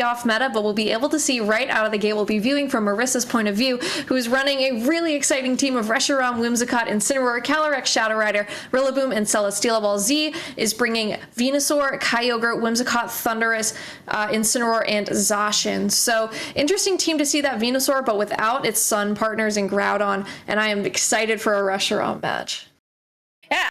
off meta, but we'll be able to see right out of the gate. We'll be viewing from Marissa's point of view, who is running a really exciting team of Reshiram, Whimsicott, Incineroar, Calyrex, Shadow Rider, Rillaboom, and Celesteela, while Z is bringing Venusaur, Kyogre, Whimsicott, Thundurus, Incineroar, and Zacian. So interesting team to see that Venusaur, but without its Sun partners in Groudon, and I am excited for a Reshiram match. Yeah.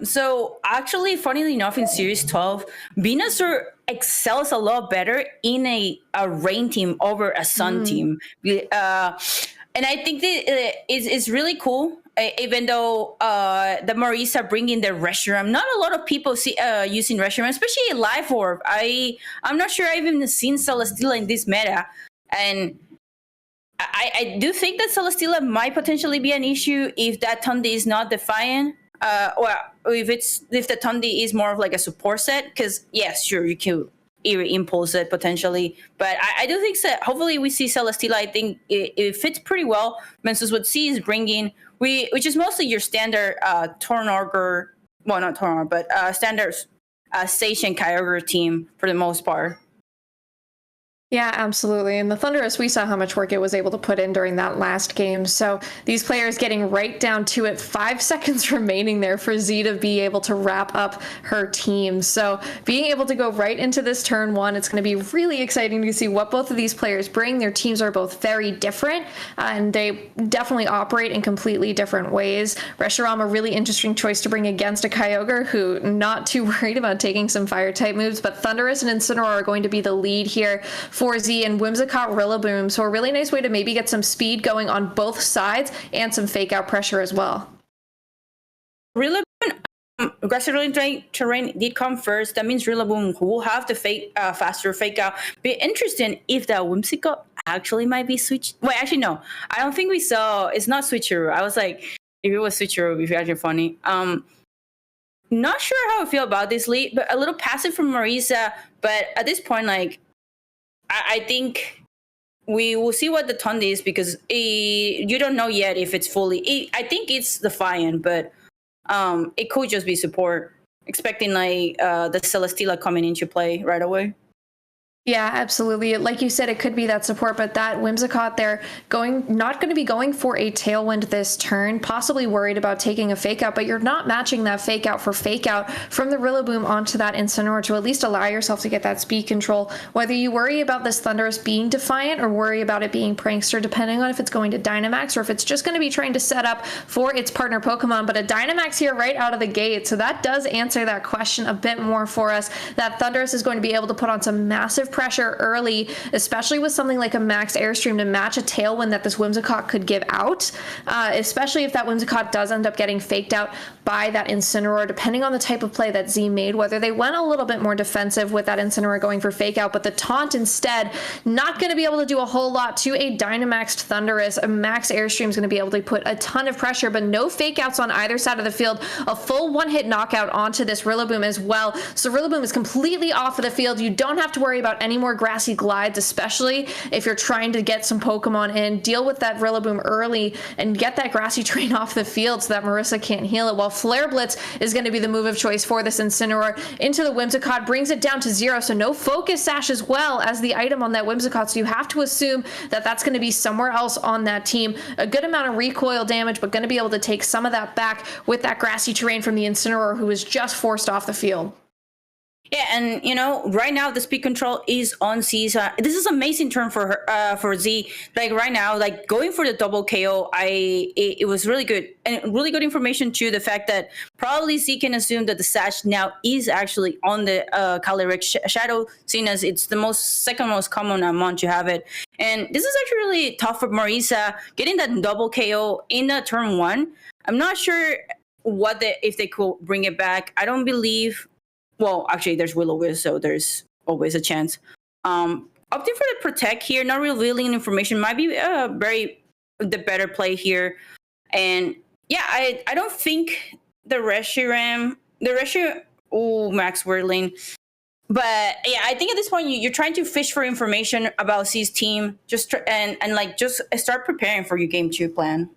So actually, funnily enough, in Series 12, Venusaur excels a lot better in a rain team over a sun team. And I think that it's really cool, even though the Marissa bringing the Reshiram. Not a lot of people see using Reshiram, especially Life Orb. I'm not sure I've even seen Celesteela in this meta. And I do think that Celesteela might potentially be an issue if that Tundi is not Defiant. Or if the Tundi is more of like a support set, because yes, sure, you can impulse it potentially, but I do think that hopefully we see Celesteela. I think it fits pretty well versus what C is bringing, which is mostly your standard Tornarger, well, not Tornarger, but standard Sage and Kyogre team for the most part. Yeah, absolutely. And the Thundurus, we saw how much work it was able to put in during that last game. So these players getting right down to it, 5 seconds remaining there for Z to be able to wrap up her team. So being able to go right into this turn 1, it's going to be really exciting to see what both of these players bring. Their teams are both very different, and they definitely operate in completely different ways. Reshiram, a really interesting choice to bring against a Kyogre, who not too worried about taking some fire type moves, but Thundurus and Incineroar are going to be the lead here for Z, and Whimsicott, Rillaboom. So a really nice way to maybe get some speed going on both sides and some fake out pressure as well. Rillaboom, aggressive terrain did come first. That means Rillaboom will have the faster fake out. Be interesting if that Whimsicott actually might be switched. Wait, actually no. I don't think we saw. It's not switcheroo. I was like, if it was switcheroo, it'd be actually funny. Not sure how I feel about this lead, but a little passive from Marissa. But at this point, like, I think we will see what the Tundi is, because you don't know yet if it's fully. I think it's Defiant, but it could just be support. Expecting like the Celesteela coming into play right away. Yeah, absolutely. Like you said, it could be that support, but that Whimsicott, they're not going to be going for a Tailwind this turn, possibly worried about taking a fake out, but you're not matching that fake out for fake out from the Rillaboom onto that Incineroar to at least allow yourself to get that speed control. Whether you worry about this Thundurus being Defiant or worry about it being Prankster, depending on if it's going to Dynamax or if it's just going to be trying to set up for its partner Pokemon, but a Dynamax here right out of the gate. So that does answer that question a bit more for us. That Thundurus is going to be able to put on some massive pressure early, especially with something like a max airstream to match a Tailwind that this Whimsicott could give out, especially if that Whimsicott does end up getting faked out by that Incineroar, depending on the type of play that Z made, whether they went a little bit more defensive with that Incineroar going for fake out, but the taunt instead not going to be able to do a whole lot to a Dynamaxed Thundurus. A max airstream is going to be able to put a ton of pressure, but no fake outs on either side of the field. A full one-hit knockout onto this Rillaboom as well. So Rillaboom is completely off of the field. You don't have to worry about any more grassy glides, especially if you're trying to get some Pokemon in. Deal with that Rillaboom early and get that grassy terrain off the field so that Marissa can't heal it, while Flare Blitz is going to be the move of choice for this Incineroar into the Whimsicott, brings it down to 0, so no Focus Sash as well as the item on that Whimsicott, so you have to assume that that's going to be somewhere else on that team. A good amount of recoil damage, but going to be able to take some of that back with that grassy terrain from the Incineroar, who was just forced off the field. Yeah, and you know, right now the speed control is on Z. This is amazing turn for her, for Z. Like right now, like going for the double KO, it was really good, and really good information too. The fact that probably Z can assume that the Sash now is actually on the Calyrex Shadow, seeing as it's the second most common amount to have it. And this is actually really tough for Marissa getting that double KO in the turn 1. I'm not sure if they could bring it back. I don't believe. Well, actually, there's Will-O-Wisp, so there's always a chance. Opting for the Protect here, not revealing information, might be the better play here. And yeah, I don't think the Reshiram, Max Whirling. But yeah, I think at this point you're trying to fish for information about C's team, just start preparing for your game 2 plan.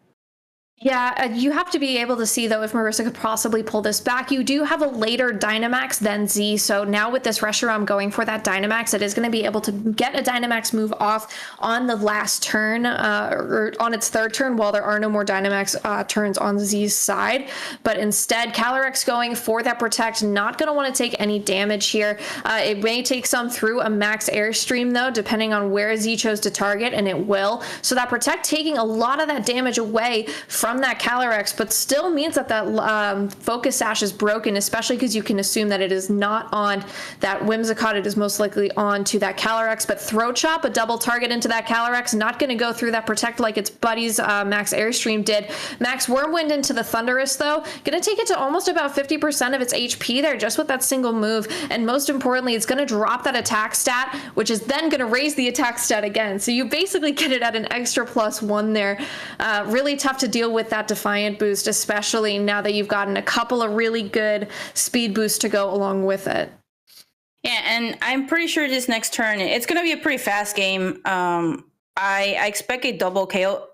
Yeah, you have to be able to see though if Marissa could possibly pull this back. You do have a later Dynamax than Z, so now with this Reshiram going for that Dynamax, it is going to be able to get a Dynamax move off on the last turn, or on its third turn, while there are no more Dynamax turns on Z's side. But instead, Calyrex going for that Protect, not going to want to take any damage here. It may take some through a Max Airstream though, depending on where Z chose to target, and it will. So that Protect taking a lot of that damage away from that Calyrex, but still means that Focus Sash is broken, especially because you can assume that it is not on that Whimsicott. It is most likely on to that Calyrex, but Throat Chop, a double target into that Calyrex, not going to go through that Protect like its buddies Max Airstream did. Max Wormwind into the Thunderous, though, going to take it to almost about 50% of its HP there, just with that single move, and most importantly, it's going to drop that attack stat, which is then going to raise the attack stat again, so you basically get it at an extra +1 there. Really tough to deal with that Defiant boost, especially now that you've gotten a couple of really good speed boosts to go along with it. Yeah, and I'm pretty sure this next turn, it's going to be a pretty fast game. I expect a double KO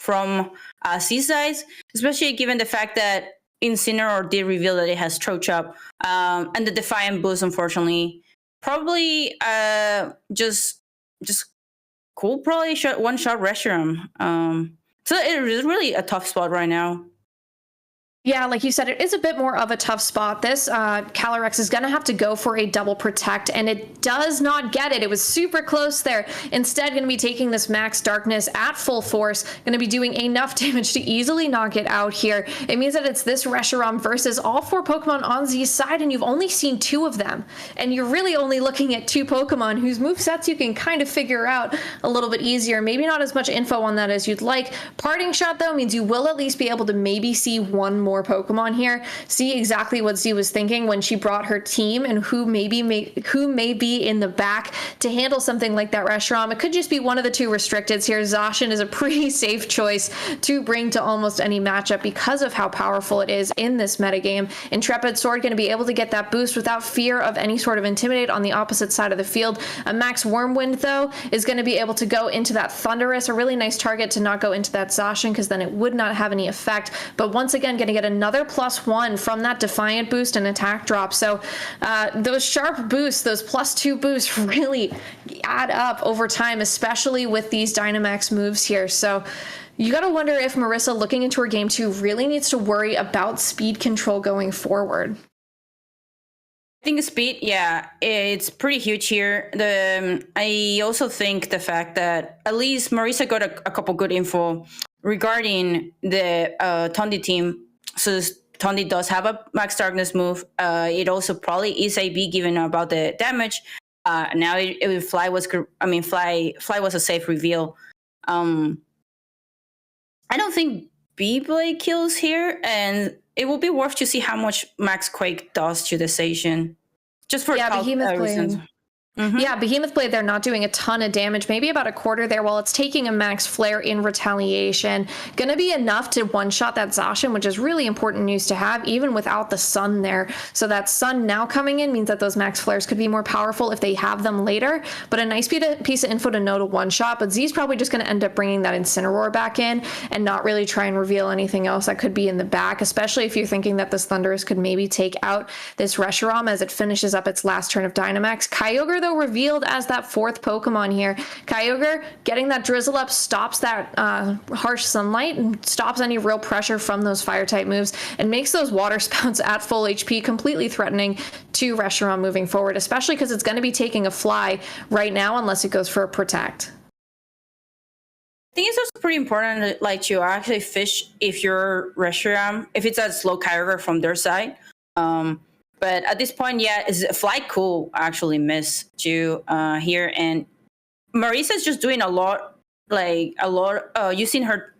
from Seasides, especially given the fact that Incineroar did reveal that it has Throat Chop, and the Defiant boost, unfortunately. Probably just cool, probably one-shot Reshiram. So it is really a tough spot right now. Yeah, like you said, it is a bit more of a tough spot. This Calyrex is going to have to go for a double Protect, and it does not get it. It was super close there. Instead, going to be taking this Max Darkness at full force, going to be doing enough damage to easily knock it out here. It means that it's this Reshiram versus all 4 Pokemon on Z's side, and you've only seen 2 of them. And you're really only looking at 2 Pokemon whose movesets you can kind of figure out a little bit easier. Maybe not as much info on that as you'd like. Parting Shot, though, means you will at least be able to maybe see one more Pokemon here, see exactly what Z was thinking when she brought her team and who may be in the back to handle something like that Reshiram. It could just be one of the 2 restricteds here. Zacian is a pretty safe choice to bring to almost any matchup because of how powerful it is in this metagame. Intrepid Sword going to be able to get that boost without fear of any sort of Intimidate on the opposite side of the field. A Max Wormwind, though, is going to be able to go into that Thunderous, a really nice target to not go into that Zacian because then it would not have any effect. But once again, going to get another +1 from that Defiant boost and attack drop. So those sharp boosts, those +2 boosts really add up over time, especially with these Dynamax moves here. So you got to wonder if Marissa, looking into her game 2, really needs to worry about speed control going forward. I think speed, yeah, it's pretty huge here. I also think the fact that at least Marissa got a couple good info regarding the Tondi team. So Tondi does have a Max Darkness move. It also probably is AB given about the damage. Now Fly was a safe reveal. I don't think B-Blade kills here, and it will be worth to see how much Max Quake does to the Zacian. Just for Behemoth reasons. Blade. Yeah, Behemoth Blade, they're not doing a ton of damage, maybe about a quarter there, while it's taking a Max Flare in retaliation. Gonna be enough to one-shot that Zacian, which is really important news to have, even without the Sun there. So that Sun now coming in means that those Max Flares could be more powerful if they have them later, but a nice piece of info to know to one-shot. But Z's probably just gonna end up bringing that Incineroar back in and not really try and reveal anything else that could be in the back, especially if you're thinking that this Thunderous could maybe take out this Reshiram as it finishes up its last turn of Dynamax. Kyogre, though, revealed as that 4th Pokemon here. Kyogre getting that Drizzle up stops that harsh sunlight and stops any real pressure from those fire type moves and makes those water spouts at full HP completely threatening to Reshiram moving forward, especially because it's going to be taking a Fly right now unless it goes for a Protect. I think it's also pretty important, like, to actually fish if you're Reshiram, if it's a slow Kyogre from their side. But at this point, yeah, is Fly cool actually miss to here, and Marissa's just doing a lot, using her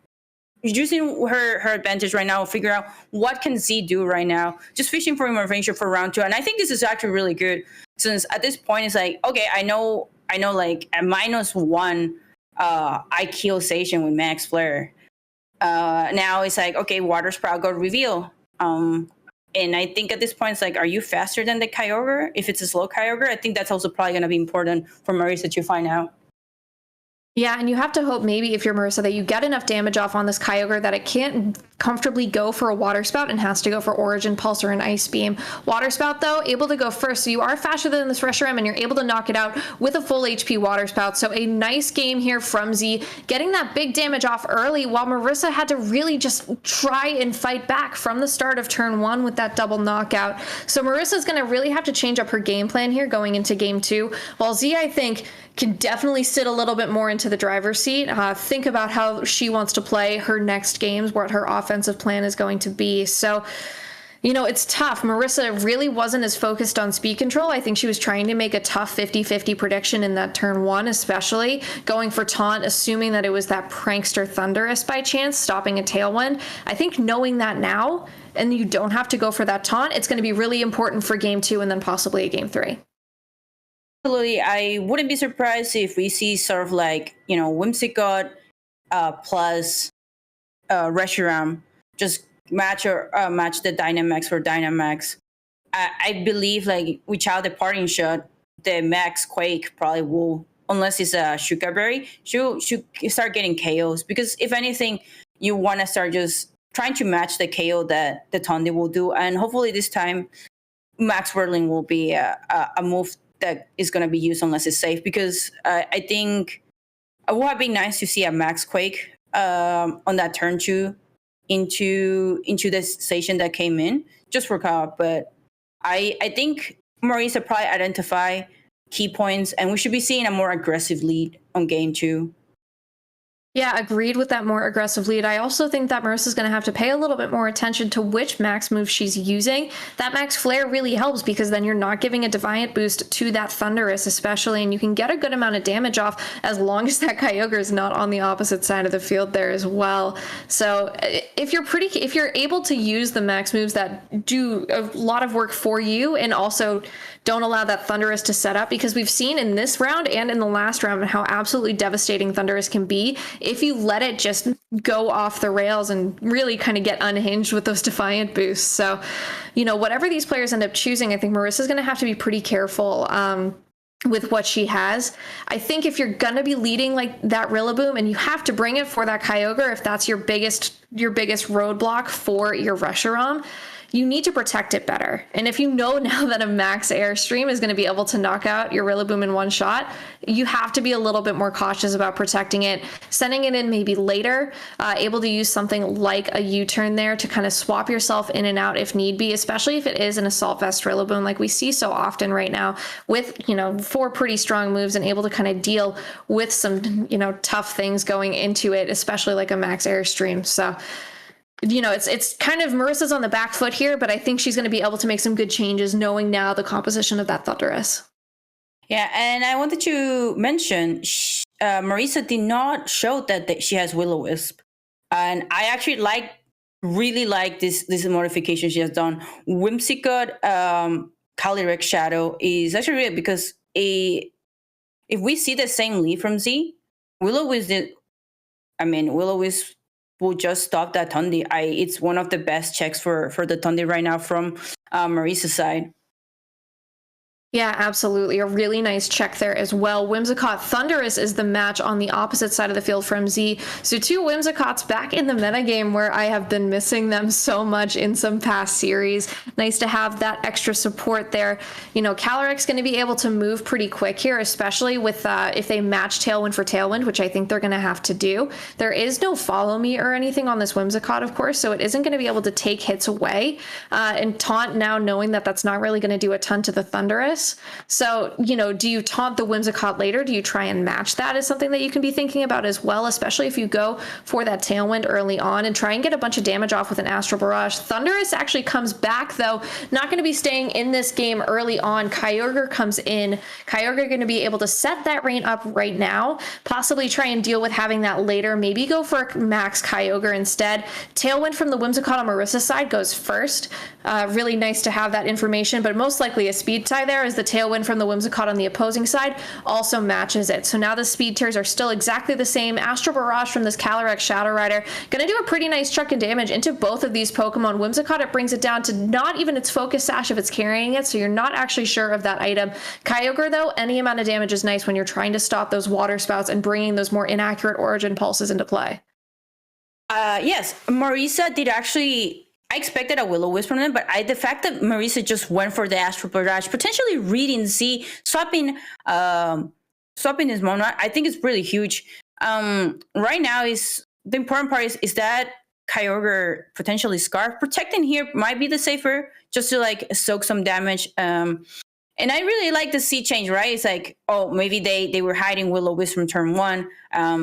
advantage right now, figure out what can Z do right now, just fishing for intervention for round 2. And I think this is actually really good, since at this point it's like, okay, I know like at -1 I kill Zacian with Max Flare. Now it's like, okay, Water Sprout got reveal. And I think at this point, it's like, are you faster than the Kyogre? If it's a slow Kyogre, I think that's also probably going to be important for Marissa to find out. Yeah, and you have to hope maybe if you're Marissa that you get enough damage off on this Kyogre that it can't comfortably go for a Water Spout and has to go for Origin Pulse or an Ice Beam. Water Spout, though, able to go first, so you are faster than this Reshiram and you're able to knock it out with a full HP Water Spout. So a nice game here from Z, getting that big damage off early while Marissa had to really just try and fight back from the start of turn 1 with that double knockout. So Marissa's going to really have to change up her game plan here going into game 2, while Z, I think, can definitely sit a little bit more into the driver's seat. Think about how she wants to play her next games, what her offensive plan is going to be. So, it's tough. Marissa really wasn't as focused on speed control. I think she was trying to make a tough 50-50 prediction in that turn 1, especially going for taunt, assuming that it was that prankster Thunderous by chance, stopping a Tailwind. I think knowing that now, and you don't have to go for that taunt, it's going to be really important for game 2 and then possibly a game 3. Absolutely. I wouldn't be surprised if we see sort of like, Whimsicott plus Reshiram just match the Dynamax for Dynamax. I believe like without the parting shot, the Max Quake probably will, unless it's a Shuka Berry, she'll start getting KOs. Because if anything, you want to start just trying to match the KO that the Tondy will do. And hopefully this time, Max Whirling will be a move that is going to be used unless it's safe, because I think it would have been nice to see a Max Quake on that turn 2 into the station that came in just for co-op. But I think Marissa probably identify key points, and we should be seeing a more aggressive lead on game 2. Yeah, agreed with that more aggressive lead. I also think that Marissa's going to have to pay a little bit more attention to which max move she's using. That max flare really helps because then you're not giving a Defiant boost to that Thunderous especially, and you can get a good amount of damage off as long as that Kyogre is not on the opposite side of the field there as well. So if you're able to use the max moves that do a lot of work for you and also don't allow that Thunderous to set up, because we've seen in this round and in the last round how absolutely devastating Thunderous can be if you let it just go off the rails and really kind of get unhinged with those Defiant boosts. So, whatever these players end up choosing, I think Marissa's going to have to be pretty careful with what she has. I think if you're going to be leading like that Rillaboom and you have to bring it for that Kyogre, if that's your biggest roadblock for your Reshiram, you need to protect it better. And if you know now that a max airstream is going to be able to knock out your Rillaboom in one shot, you have to be a little bit more cautious about protecting it, sending it in maybe later, able to use something like a U-turn there to kind of swap yourself in and out if need be, especially if it is an Assault Vest Rillaboom like we see so often right now with, 4 pretty strong moves and able to kind of deal with some, tough things going into it, especially like a max airstream. So, it's kind of Marissa's on the back foot here, but I think she's going to be able to make some good changes knowing now the composition of that Thunderous. Yeah, and I wanted to mention Marissa did not show that she has Will-O-Wisp. And I actually really like this modification she has done. Whimsicott Calyrex Shadow is actually weird because if we see the same lead from Z, Will-O-Wisp will just stop that Tundi. It's one of the best checks for the Tundi right now from Marissa's side. Yeah, absolutely. A really nice check there as well. Whimsicott Thunderous is the match on the opposite side of the field from Z. So 2 Whimsicotts back in the metagame where I have been missing them so much in some past series. Nice to have that extra support there. Calyrex going to be able to move pretty quick here, especially with if they match Tailwind for Tailwind, which I think they're going to have to do. There is no Follow Me or anything on this Whimsicott, of course, so it isn't going to be able to take hits away. And Taunt now knowing that that's not really going to do a ton to the Thunderous. So, do you taunt the Whimsicott later? Do you try and match that is something that you can be thinking about as well, especially if you go for that Tailwind early on and try and get a bunch of damage off with an Astral Barrage. Thunderous actually comes back, though, not going to be staying in this game early on. Kyogre comes in. Kyogre going to be able to set that rain up right now, possibly try and deal with having that later, maybe go for max Kyogre instead. Tailwind from the Whimsicott on Marissa's side goes first. Really nice to have that information, but most likely a speed tie there as whereas the tailwind from the Whimsicott on the opposing side also matches it. So now the speed tiers are still exactly the same. Astral Barrage from this Calyrex Shadow Rider gonna do a pretty nice chunk of damage into both of these Pokemon. Whimsicott, it brings it down to not even its focus sash if it's carrying it, so you're not actually sure of that item. Kyogre, though, any amount of damage is nice when you're trying to stop those water spouts and bringing those more inaccurate origin pulses into play. Yes, Marissa did actually. I expected a Will-O-Wisp from them, but the fact that Marissa just went for the Astral Barrage, potentially reading Z, swapping his Mona, I think is really huge. Right now is the important part is that Kyogre potentially Scarf. Protecting here might be the safer, just to like soak some damage. And I really like the C change, right? It's like, oh, maybe they were hiding Will-O-Wisp from turn 1.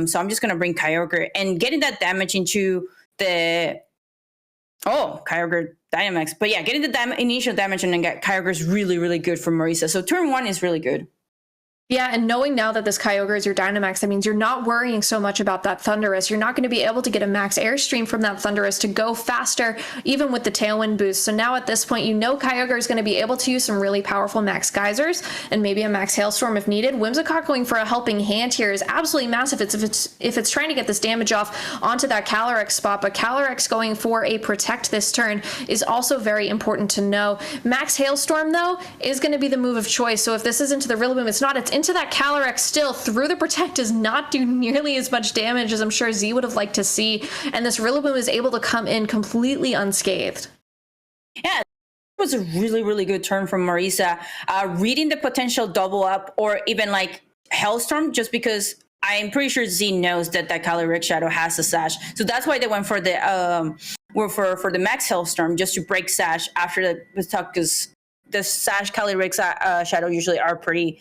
So I'm just going to bring Kyogre. And getting that damage into the... Oh, Kyogre Dynamax. But yeah, getting the initial damage and then get Kyogre is really, really good for Marissa. So turn 1 is really good. Yeah, and knowing now that this Kyogre is your Dynamax, that means you're not worrying so much about that Thundurus. You're not going to be able to get a max airstream from that Thundurus to go faster, even with the Tailwind boost. So now at this point, you know Kyogre is going to be able to use some really powerful max Geysers and maybe a max Hailstorm if needed. Whimsicott going for a helping hand here is absolutely massive. If it's trying to get this damage off onto that Calyrex spot, but Calyrex going for a Protect this turn is also very important to know. Max Hailstorm, though, is going to be the move of choice. So if this isn't to the Rillaboom, it's not. It's into that Calyrex still through the Protect does not do nearly as much damage as I'm sure Z would have liked to see, and this Rillaboom is able to come in completely unscathed. Yeah, it was a really, really good turn from Marissa. Reading the potential double up or even like Hellstorm, just because I'm pretty sure Z knows that Calyrex Shadow has a Sash, so that's why they went for the for the Max Hellstorm, just to break Sash after the tuck, because the Sash Calyrex Shadow usually are pretty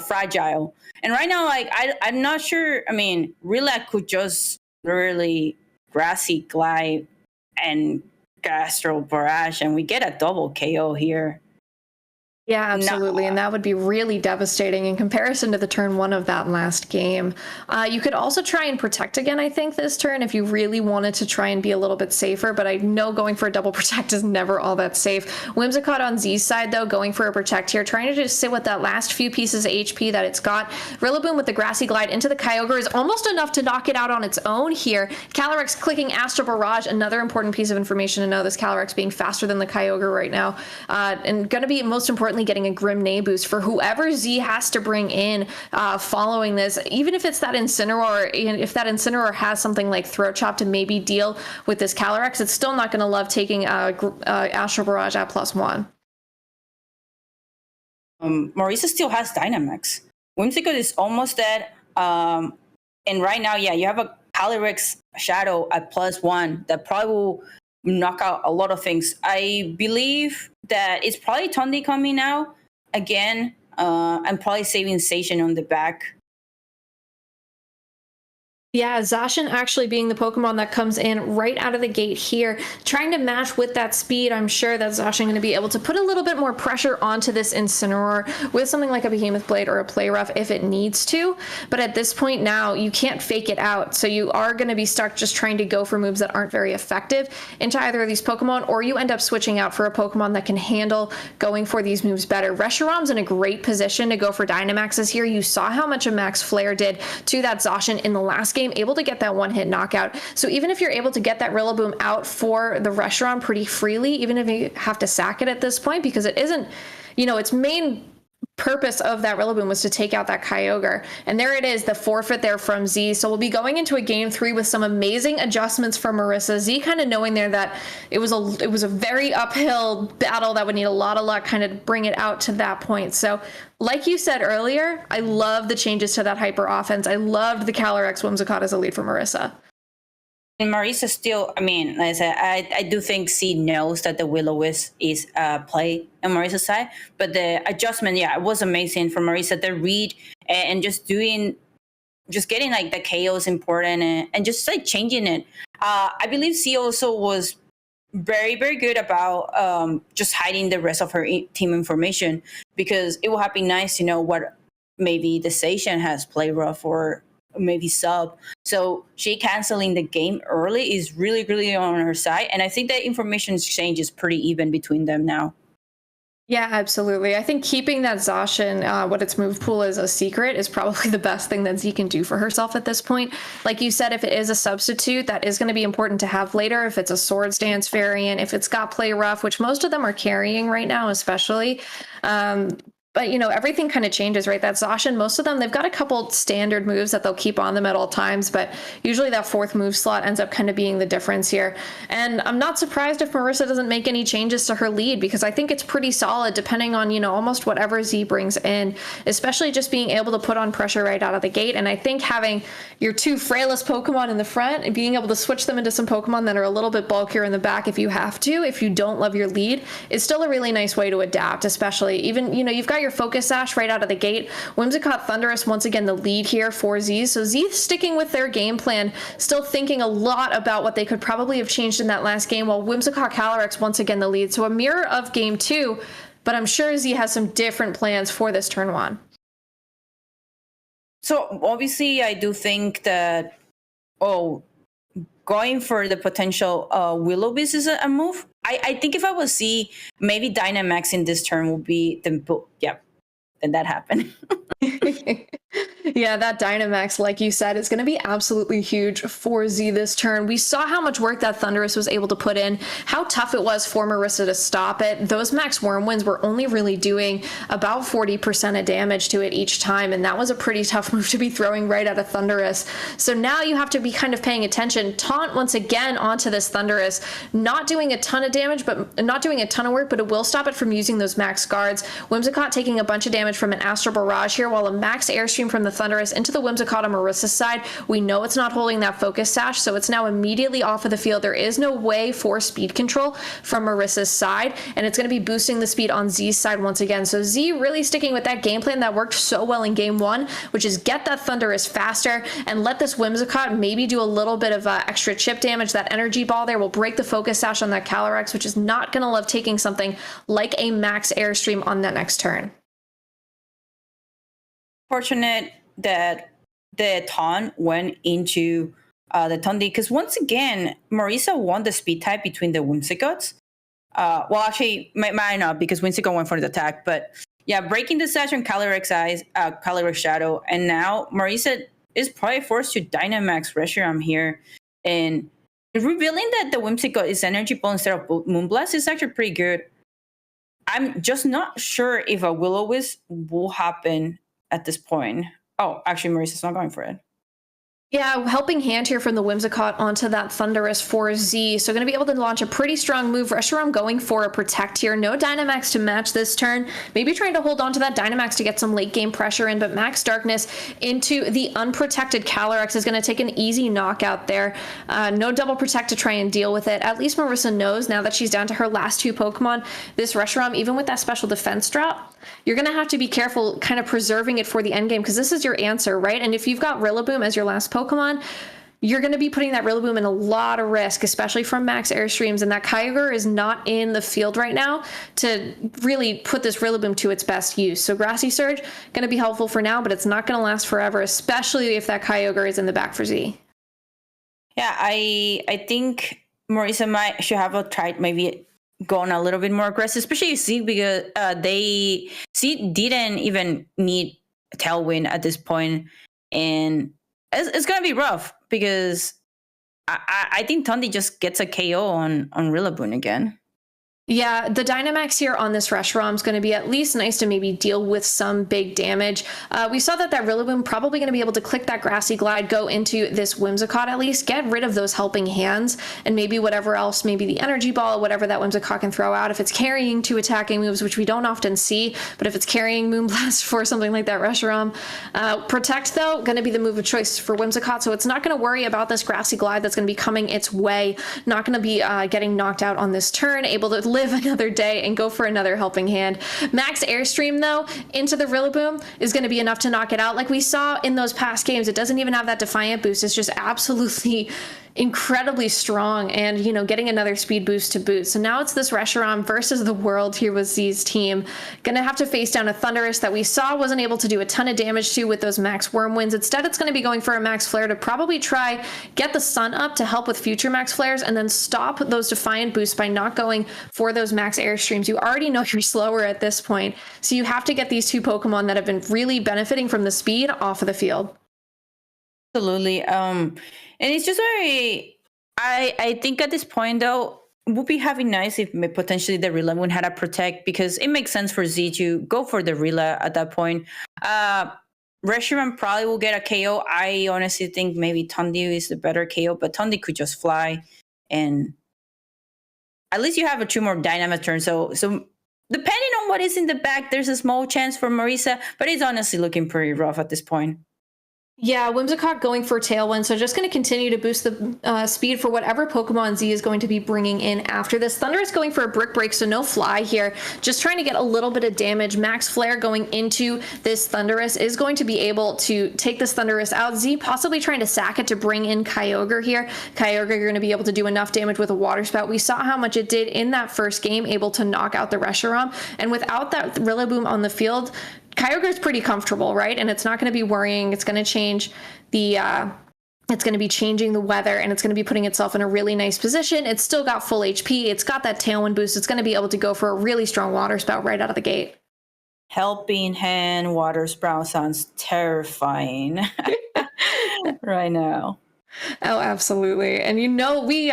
fragile. And right now, like I'm not sure. I mean, Relax could just really Grassy Glide and Astral Barrage, and we get a double KO here. Yeah, absolutely. And that would be really devastating in comparison to the turn 1 of that last game. You could also try and Protect again, I think, this turn if you really wanted to try and be a little bit safer, but I know going for a double Protect is never all that safe. Whimsicott on Z's side, though, going for a Protect here, trying to just sit with that last few pieces of HP that it's got. Rillaboom with the Grassy Glide into the Kyogre is almost enough to knock it out on its own here. Calyrex clicking Astral Barrage, another important piece of information to know, this Calyrex being faster than the Kyogre right now. And going to be, most importantly, getting a Grim Neigh boost for whoever Z has to bring in following this, even if it's that Incineroar, if that Incineroar has something like Throat Chop to maybe deal with this Calyrex, it's still not going to love taking Astral Barrage at +1. Marissa still has Dynamax. Whimsicott is almost dead. And right now, yeah, you have a Calyrex Shadow at +1 that probably will knock out a lot of things. I believe that it's probably Tundi coming now again. I'm probably saving Station on the back. Yeah, Zacian actually being the Pokemon that comes in right out of the gate here, trying to match with that speed. I'm sure that Zacian going to be able to put a little bit more pressure onto this Incineroar with something like a Behemoth Blade or a Play Rough if it needs to. But at this point now, you can't fake it out. So you are going to be stuck just trying to go for moves that aren't very effective into either of these Pokemon, or you end up switching out for a Pokemon that can handle going for these moves better. Reshiram's in a great position to go for Dynamaxes here. You saw how much a Max Flare did to that Zacian in the last game, able to get that one-hit knockout. So even if you're able to get that Rillaboom out for the Reshiram pretty freely, even if you have to sack it at this point, because it isn't, you know, its main purpose of that Rillaboom was to take out that Kyogre. And there it is, the forfeit there from Z. So we'll be going into a game 3 with some amazing adjustments from Marissa. Z kind of knowing there that it was a very uphill battle that would need a lot of luck kind of bring it out to that point. So like you said earlier, I love the changes to that hyper offense. I loved the Calyrex Whimsicott as a lead for Marissa. And Marissa still, I mean, like I said, I do think C knows that the Will-O-Wisp is play on Marissa's side. But the adjustment, yeah, it was amazing for Marissa. The read and just getting like the KO is important and just like changing it. I believe C also was very, very good about just hiding the rest of her team information, because it would have been nice to know what maybe the Station has Play Rough or maybe sub. So she canceling the game early is really, really on her side. And I think that information exchange is pretty even between them now. Yeah, absolutely. I think keeping that Zacian, what its move pool is, a secret is probably the best thing that Z can do for herself at this point. Like you said, if it is a substitute, that is going to be important to have later. If it's a Swords Dance variant, if it's got Play Rough, which most of them are carrying right now, especially. But everything kind of changes, right? That Zacian, most of them, they've got a couple standard moves that they'll keep on them at all times, but usually that fourth move slot ends up kind of being the difference here. And I'm not surprised if Marissa doesn't make any changes to her lead, because I think it's pretty solid depending on, almost whatever Z brings in, especially just being able to put on pressure right out of the gate. And I think having your two frailest Pokemon in the front and being able to switch them into some Pokemon that are a little bit bulkier in the back if you have to, if you don't love your lead, is still a really nice way to adapt, especially even, you've got your Focus Sash right out of the gate. Whimsicott Thundurus, once again, the lead here for Z. So Z sticking with their game plan, still thinking a lot about what they could probably have changed in that last game, while Whimsicott Calyrex, once again, the lead. So a mirror of game two, but I'm sure Z has some different plans for this turn one. So obviously, I do think that, going for the potential Will-O-Wisp is a move. I think if I was Z, maybe Dynamax in this turn will be the, and that happened. Yeah, that Dynamax, like you said, is going to be absolutely huge for Z this turn. We saw how much work that Thundurus was able to put in, how tough it was for Marissa to stop it. Those max Wormwinds were only really doing about 40% of damage to it each time, and that was a pretty tough move to be throwing right at a Thundurus. So now you have to be kind of paying attention. Taunt once again onto this Thundurus, not doing a ton of damage, but not doing a ton of work, but it will stop it from using those max guards. Whimsicott taking a bunch of damage from an Astral Barrage here, while a max Airstream from the Thundurus into the Whimsicott on Marissa's side. We know it's not holding that Focus Sash, so it's now immediately off of the field. There is no way for speed control from Marissa's side, and it's going to be boosting the speed on Z's side once again. So Z really sticking with that game plan that worked so well in game one, which is get that Thundurus faster and let this Whimsicott maybe do a little bit of extra chip damage. That Energy Ball there will break the Focus Sash on that Calyrex, which is not going to love taking something like a max Airstream on that next turn. Fortunate that the taunt went into the Tundi, because once again, Marissa won the speed type between the Whimsicotts. Well, actually, might not, because Whimsicott went for the attack, but yeah, breaking the Sash on Calyrex Eyes, Calyrex Shadow, and now Marissa is probably forced to Dynamax Reshiram here, and revealing that the Whimsicott is Energy Ball instead of Moonblast is actually pretty good. I'm just not sure if a Will-O-Wisp will happen at this point. Oh, actually, Marissa's not going for it. Yeah, helping hand here from the Whimsicott onto that Thundurus for Z. So going to be able to launch a pretty strong move. Reshiram going for a Protect here. No Dynamax to match this turn. Maybe trying to hold on to that Dynamax to get some late game pressure in, but Max Darkness into the unprotected Calyrex is going to take an easy knockout there. No double Protect to try and deal with it. At least Marissa knows now that she's down to her last two Pokemon. This Reshiram, even with that special defense drop, you're going to have to be careful kind of preserving it for the end game, because this is your answer, right? And if you've got Rillaboom as your last Pokemon, you're going to be putting that Rillaboom in a lot of risk, especially from max Airstreams, and that Kyogre is not in the field right now to really put this Rillaboom to its best use. So Grassy Surge, going to be helpful for now, but it's not going to last forever, especially if that Kyogre is in the back for Z. Yeah, I think Marissa should have tried maybe going a little bit more aggressive, especially Z, because Z didn't even need Tailwind at this point, and it's gonna be rough, because I think Tundi just gets a KO on Rillaboom again. Yeah, the Dynamax here on this Reshiram is going to be at least nice to maybe deal with some big damage. We saw that Rillaboom probably going to be able to click that Grassy Glide, go into this Whimsicott at least, get rid of those helping hands, and maybe whatever else, maybe the Energy Ball, whatever that Whimsicott can throw out. If it's carrying two attacking moves, which we don't often see, but if it's carrying Moonblast for something like that Reshiram. Protect, though, going to be the move of choice for Whimsicott, so it's not going to worry about this Grassy Glide that's going to be coming its way, not going to be getting knocked out on this turn, able to live another day and go for another helping hand. Max Airstream, though, into the Rillaboom is going to be enough to knock it out. Like we saw in those past games, it doesn't even have that Defiant boost. It's just absolutely incredibly strong, and getting another speed boost to boot. So now it's this Reshiram versus the world here with Z's team. Gonna have to face down a Thundurus that we saw wasn't able to do a ton of damage to with those max Wormwinds. Instead, it's going to be going for a Max Flare to probably try get the Sun up to help with future Max Flares, and then stop those Defiant boosts by not going for for those max airstreams. You already know you're slower at this point, so you have to get these two Pokemon that have been really benefiting from the speed off of the field. Absolutely. And it's just very. I think at this point though, it would be having nice if potentially the Rillaboom had a protect, because it makes sense for Z to go for the Rilla at that point. Reshiram probably will get a KO. I honestly think maybe Tundi is the better KO, but Tundi could just fly, and at least you have a 2 more dynamic turn. So depending on what is in the back, there's a small chance for Marissa, but it's honestly looking pretty rough at this point. Yeah, Whimsicott going for Tailwind, so just going to continue to boost the speed for whatever Pokemon Z is going to be bringing in after this. Thundurus going for a Brick Break, so no Fly here. Just trying to get a little bit of damage. Max Flare going into this Thundurus is going to be able to take this Thundurus out. Z possibly trying to sack it to bring in Kyogre here. Kyogre, you're going to be able to do enough damage with a Water Spout. We saw how much it did in that first game, able to knock out the Reshiram. And without that Rillaboom on the field, Kyogre is pretty comfortable, right? And it's not going to be worrying. It's going to change the it's going to be changing the weather, and it's going to be putting itself in a really nice position. It's still got full HP. It's got that Tailwind boost. It's going to be able to go for a really strong Water Spout right out of the gate. Helping Hand Water Sprout sounds terrifying right now. Oh, absolutely. And we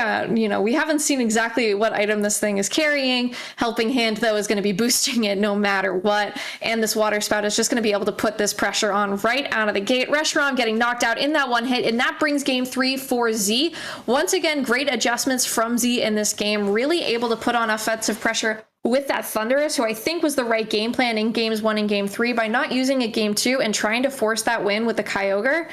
haven't seen exactly what item this thing is carrying. Helping Hand, though, is going to be boosting it no matter what. And this Water Spout is just going to be able to put this pressure on right out of the gate. Reshiram getting knocked out in that one hit, and that brings game 3 for Z. Once again, great adjustments from Z in this game, really able to put on offensive pressure with that Thundurus, who I think was the right game plan in games 1 and game 3 by not using it game 2 and trying to force that win with the Kyogre.